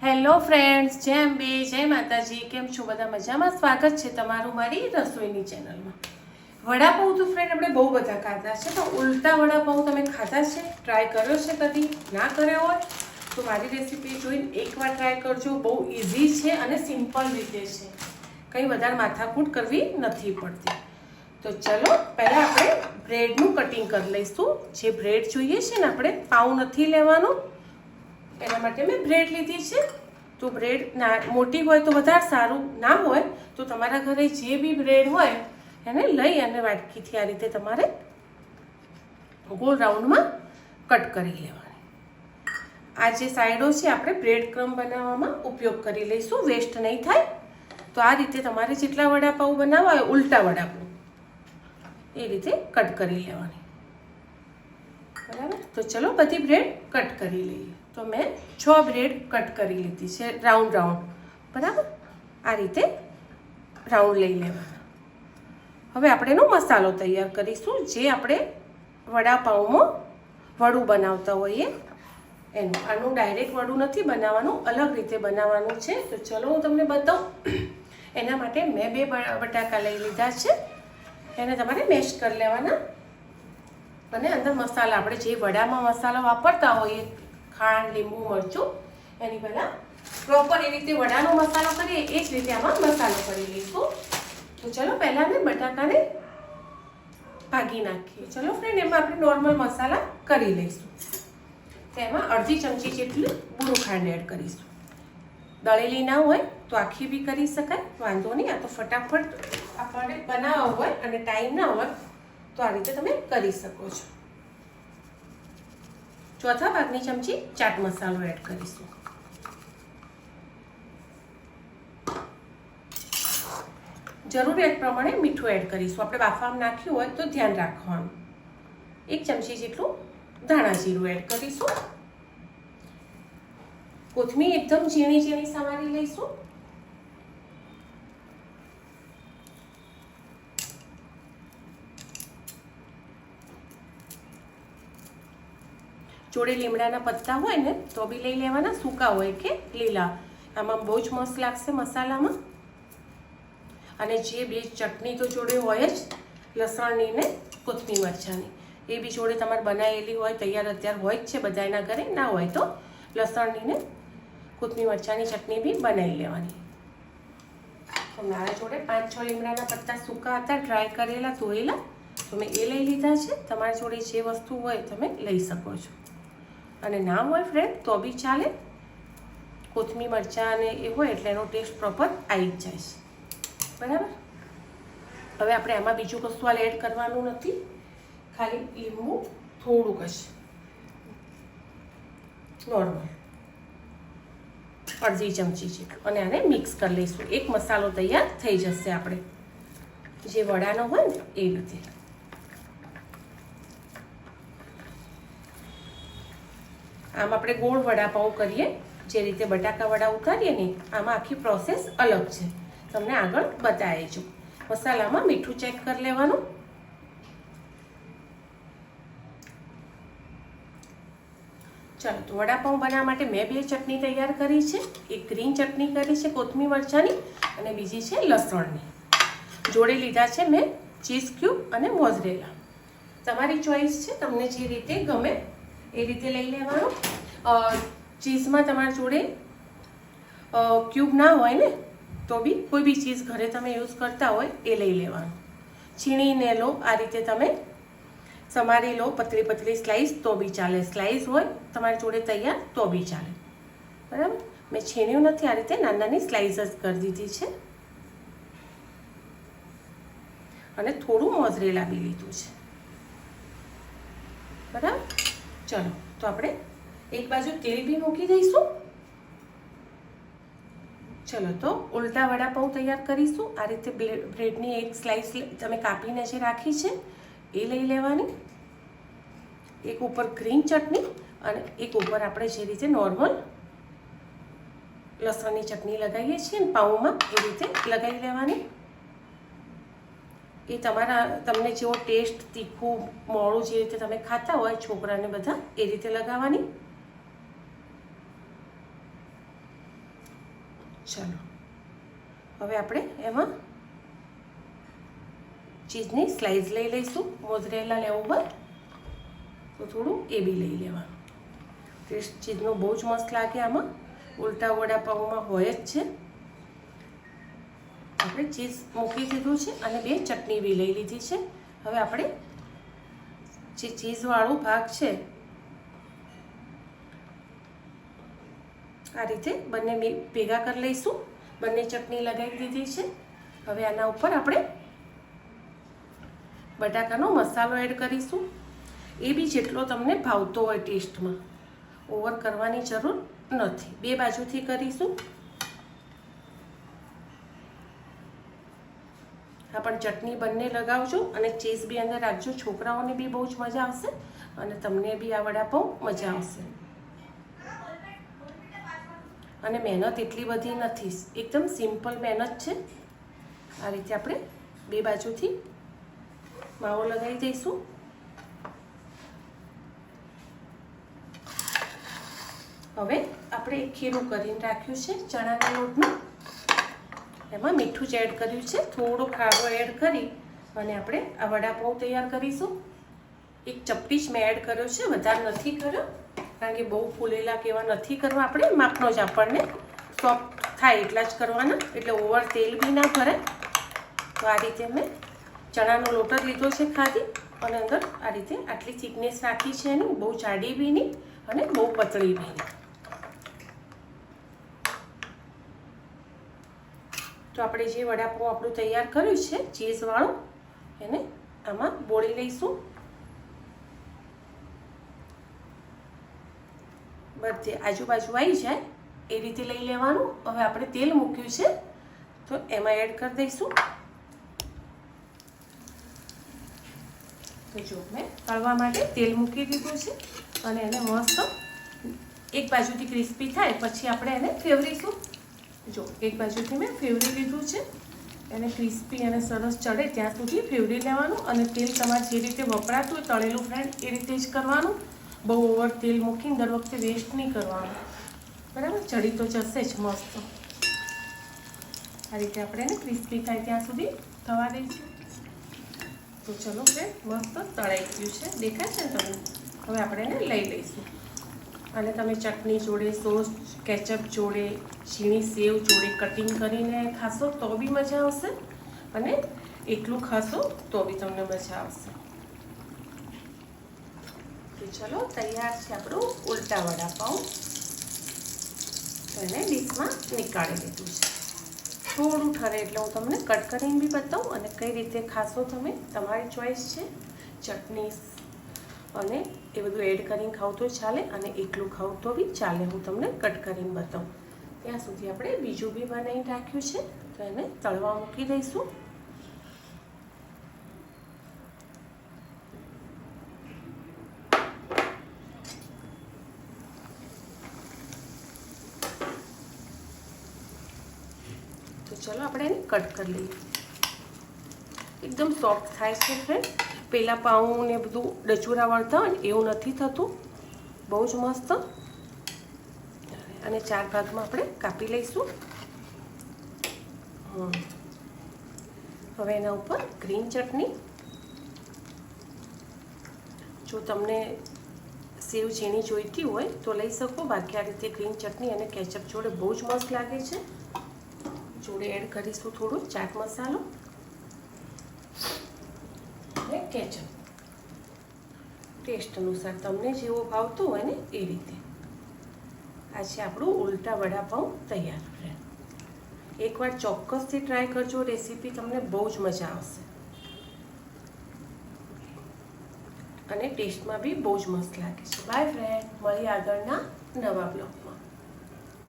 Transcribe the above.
Hello friends, જય અંબે, જય માતાજી. કેમ છો બધા? મજામાં? સ્વાગત છે તમારું મારી રસોઈની ચેનલમાં. વડાપાઉં તો ફ્રેન્ડ આપણે બહુ બધા ખાધા છે, તો ઉલટા વડાપાઉં તમે ખાધા છે? ટ્રાય કર્યો છે કદી? ના કર્યો હોય તો મારી રેસીપી જોઈને એકવાર ટ્રાય કરજો. બહુ ઇઝી છે અને સિમ્પલ રીતે છે, કંઈ વધારે માથાકૂટ કરવી નથી પડતી. તો ચલો પહેલાં આપણે બ્રેડનું કટિંગ કરી લઈશું. જે બ્રેડ જોઈએ છે ને, આપણે પાઉં નથી લેવાનું, એના માટે મેં બ્રેડ લીધી છે. તો બ્રેડ મોટી હોય તો વધારે સારું, ના હોય તો તમારા ઘરે જે બી બ્રેડ હોય એને લઈ અને વાટકીથી આ રીતે તમારે ગોળ રાઉન્ડમાં કટ કરી લેવાની. આ જે સાઈડો છે આપણે બ્રેડ ક્રમ્બ બનાવવામાં ઉપયોગ કરી લઈશું, વેસ્ટ નહીં થાય. તો આ રીતે તમારે જેટલા વડાપાઉં બનાવવા હોય, ઉલટા વડાપાઉં, એ રીતે કટ કરી લેવાની. બરાબર, તો ચલો બધી બ્રેડ કટ કરી લઈએ. તો મેં 6 બ્રેડ કટ કરી લીધી છે, રાઉન્ડ રાઉન્ડ. બરાબર, આ રીતે રાઉન્ડ લઈ લેવાના. હવે આપણે એનો મસાલો તૈયાર કરીશું, જે આપણે વડાપાઉંમાં વડું બનાવતા હોઈએ એનું. આનું ડાયરેક્ટ વડું નથી બનાવવાનું, અલગ રીતે બનાવવાનું છે. તો ચલો હું તમને બતાવું. એના માટે મેં 2 બટાકા લઈ લીધા છે, એને તમારે મેશ કરી લેવાના. અને અંદર મસાલા, આપણે જે વડામાં મસાલો વાપરતા હોઈએ, ખાંડ, લીંબુ, મરચું, એની પહેલાં પ્રોપર એ રીતે વડાનો મસાલો કરીએ એ જ રીતે આમાં મસાલો કરી લઈશું. તો ચલો પહેલાં અમે બટાકાને ભાગી નાખીએ. ચલો ફ્રેન્ડ, એમાં આપણે નોર્મલ મસાલા કરી લઈશું. તેમાં અડધી ચમચી જેટલી બુરું ખાંડ એડ કરીશું. દળેલી ના હોય તો આખી બી કરી શકાય, વાંધો નહીં. આ તો ફટાફટ આપણે બનાવવા હોય અને ટાઈમ ના હોય તો આ રીતે તમે કરી શકો છો. ચોથા ભાગની ચમચી ચાટ મસાલો એડ કરીશું. જરૂરિયાત પ્રમાણે મીઠું એડ કરીશું. આપણે બાફામાં નાખ્યું હોય તો ધ્યાન રાખવાનું. 1 ચમચી જેટલું ધાણા જીરું એડ કરીશું. કોથમીર એકદમ ઝીણી ઝીણી સમારી લઈશું. જોડે લીમડાના પત્તા હોય ને તો બી લઈ લેવાના, સૂકા હોય કે લીલા. આમાં બહુ જ મસ્ત લાગશે મસાલામાં. અને જે બે ચટણી તો જોડે હોય જ, લસણની ને કોથમીર મરચાંની, એ બી જોડે તમારે બનાવેલી હોય, તૈયાર અત્યારે હોય જ છે બધાના ઘરે. ના હોય તો લસણની ને કોથમીર મરચાંની ચટણી બી બનાવી લેવાની. તો મારા જોડે 5-6 લીમડાના પત્તા સૂકા હતા, ડ્રાય કરેલા, ધોયેલા, તો મેં એ લઈ લીધા છે. તમારા જોડે જે વસ્તુ હોય તમે લઈ શકો છો. અને ના હોય ફ્રેન્ડ તો બી ચાલે, કોથમીર મરચાં અને એ હોય એટલે એનો ટેસ્ટ પ્રોપર આવી જ જાય છે. બરાબર, હવે આપણે આમાં બીજું કશું હાલ એડ કરવાનું નથી, ખાલી લીંબુ થોડુંક જ, નોર્મલ અડધી ચમચી જેટલું, અને આને મિક્સ કરી લઈશું. એક મસાલો તૈયાર થઈ જશે આપણે જે વડાનો હોય ને એ રીતે. આમ આપણે ગોળ વડાપાઉં કરીએ, જે રીતે બટાકા વડા ઉતારીએ ને, આમાં આખી પ્રોસેસ અલગ છે, તમને આગળ બતાવી છું. મસાલામાં મીઠું ચેક કરી લેવાનું. ચાલો, તો વડાપાઉં બનાવવા માટે મેં 2 ચટણી તૈયાર કરી છે. એક ગ્રીન ચટણી કરી છે કોથમીર મરચાંની, અને બીજી છે લસણની. જોડે લીધા છે મેં ચીઝ ક્યુબ અને મોઝરેલા. તમારી ચોઈસ છે, તમને જે રીતે ગમે એ રીતે લઈ લેવાનું. ચીઝમાં તમારા જોડે ક્યુબ ના હોય ને તો બી કોઈ બી ચીઝ ઘરે તમે યુઝ કરતા હોય એ લઈ લેવાનું. છીણીને લો, આ રીતે તમે સમારી લો, પતલી પતલી સ્લાઈસ તો બી ચાલે, સ્લાઈસ હોય તમારી જોડે તૈયાર તો બી ચાલે. બરાબર, મેં છીણ્યું નથી, આ રીતે નાની નાની સ્લાઈસ જ કરી દીધી છે. અને થોડું મોઝરેલા બી લીધું છે. બરાબર, ચલો તો આપણે એક બાજુ તેલ બી મૂકી દઈશું. ચલો, તો ઉલટા વડાપાઉં તૈયાર કરીશું. આ રીતે બ્રેડની એક સ્લાઈસ તમે કાપીને જે રાખી છે એ લઈ લેવાની. એક ઉપર ગ્રીન ચટણી અને એક ઉપર આપણે જે રીતે નોર્મલ લસણની ચટણી લગાવીએ છીએ ને પાઉંમાં, એ રીતે લગાવી લેવાની. એ તમને જેવો ટેસ્ટ, તીખું, મોળું જે રીતે તમે ખાતા હોય છોકરાને બધા, એ રીતે લગાવવાની. ચાલો હવે આપણે એમાં ચીઝની સ્લાઇસ લઈ લઈશું. મોઝરેલા લેવું હોય તો થોડું એ બી લઈ લેવાનું. ટેસ્ટ ચીઝનો બહુ જ મસ્ત લાગે આમાં. ઉલટા વડાપાઉંમાં હોય જ છે. આપણે ચીઝ મૂકી દીધું છે અને 2 ચટણી બી લઈ લીધી છે. હવે આપણે જે ચીઝવાળો ભાગ છે આ રીતે બંને ભેગા કરી લઈશું. બંને ચટણી લગાવી દીધી છે. હવે આના ઉપર આપણે બટાકાનો મસાલો એડ કરીશું. એ બી જેટલો તમને ભાવતો હોય ટેસ્ટમાં, ઓવર કરવાની જરૂર નથી. 2 બાજુથી કરીશું. હા, પણ ચટણી બંને લગાવજો અને ચીઝ બી અંદર રાખજો. છોકરાઓને બી બહુ જ મજા આવશે અને તમને બી આ વડાપાઉં મજા આવશે. અને મહેનત એટલી બધી નથી, એકદમ સિમ્પલ મહેનત છે. આ રીતે આપણે 2 બાજુથી માવો લગાવી દઈશું. હવે આપણે એક ખીરું કરીને રાખ્યું છે ચણાના લોટનું. એમાં મીઠું જ એડ કર્યું છે. થોડો ખારો એડ કરી અને આપણે આ વડાપાઉં તૈયાર કરીશું. એક ચપટી જ મેં એડ કર્યો છે, વધારે નથી કર્યો, કારણ કે બહુ ફૂલેલા કે એવા નથી કરવા. આપણે માપનો જ આપણને સોફ્ટ થાય એટલા જ કરવાના, એટલે ઓવર તેલ બી ના ભરાય. તો આ રીતે મેં ચણાનો લોટ જ લીધો છે ખાલી, અને અંદર આ રીતે આટલી થિકનેસ રાખી છે એની. બહુ જાડી બી નહીં અને બહુ પતળી બી નહીં. તો આપણે જે વડાપાઉં આપણું તૈયાર કર્યું છે ચીઝવાળું, એને આમાં બોળી લઈશું. બધે આજુબાજુ આવી જાય એ રીતે લઈ લેવાનું. હવે આપણે તેલ મૂક્યું છે તો એમાં એડ કરી દઈશું. તો જો મેં તળવા માટે તેલ મૂકી દીધું છે અને એને મસ્ત એક બાજુથી ક્રિસ્પી થાય પછી આપણે એને ફેવરીશું. જો એક બાજુથી મેં ફેવરી લીધું છે. એને ક્રિસ્પી અને સરસ ચડે ત્યાં સુધી ફેવરી લેવાનું. અને તેલ તમારે જે રીતે વપરાતું હોય તળેલું ફ્રેન્ડ એ રીતે જ કરવાનું. બહુ ઓવર તેલ મૂકીને દર વખતે વેસ્ટ નહીં કરવાનું, બરાબર? ચડી તો જશે જ મસ્ત. આ રીતે આપણે એને ક્રિસ્પી થાય ત્યાં સુધી થવા દઈશું. તો ચલો ફ્રેન્ડ, મસ્ત તળાઈ ગયું છે, દેખાય છે ને તમને? હવે આપણે એને લઈ લઈશું. અને તમે ચટણી જોડે, સોસ, કેચઅપ જોડે, ઝીણી સેવ જોડે કટિંગ કરીને ખાશો તો બી મજા આવશે, અને એકલું ખાશો તો બી તમને મજા આવશે. તો ચલો, તૈયાર છે આપણું ઉલટા વડાપાઉં. તો એને ડીશમાં નીકાળી લીધું છે. થોડું ઠરે એટલે હું તમને કટ કરીને બી બતાવું, અને કઈ રીતે ખાશો તમે, તમારી ચોઈસ છે. ચટણી અને એ બધું એડ કરીને ખાવ તો ચાલે, અને એકલું ખાવ તો બી ચાલે. હું તમને કટ કરીને બતાવું. ત્યાં સુધી આપણે બીજું બી બનાવીને રાખ્યું છે, તો એને તળવા મૂકી દઈશું. તો ચલો આપણે એને કટ કરી લઈએ. એકદમ સોફ્ટ થાય છે ફ્રેન્ડ. પેલા પાઉં ને બધું ડચુરા વળતા હોય ને એવું નથી થતું. બહુ જ મસ્ત. અને 4 ભાગમાં આપણે કાપી લઈશું. હવે એના ઉપર ગ્રીન ચટણી. જો તમને સેવ ઝીણી જોઈતી હોય તો લઈ શકો, બાકી આ રીતે ગ્રીન ચટણી અને કેચઅપ જોડે બહુ જ મસ્ત લાગે છે. જોડે એડ કરીશું થોડું ચાટ મસાલો અને કેચઅપ. ટેસ્ટ અનુસાર તમને જેવો ભાવતો હોય ને એ રીતે. આ છે આપણું ઉલટા વડાપાઉં તૈયાર. એકવાર ચોક્કસથી ટ્રાય કરજો. રેસીપી તમને બહુ જ મજા આવશે અને ટેસ્ટમાં બી બહુ જ મસ્ત લાગે છે. બાય ફ્રેન્ડ, મળીએ આગળના નવા બ્લોગ.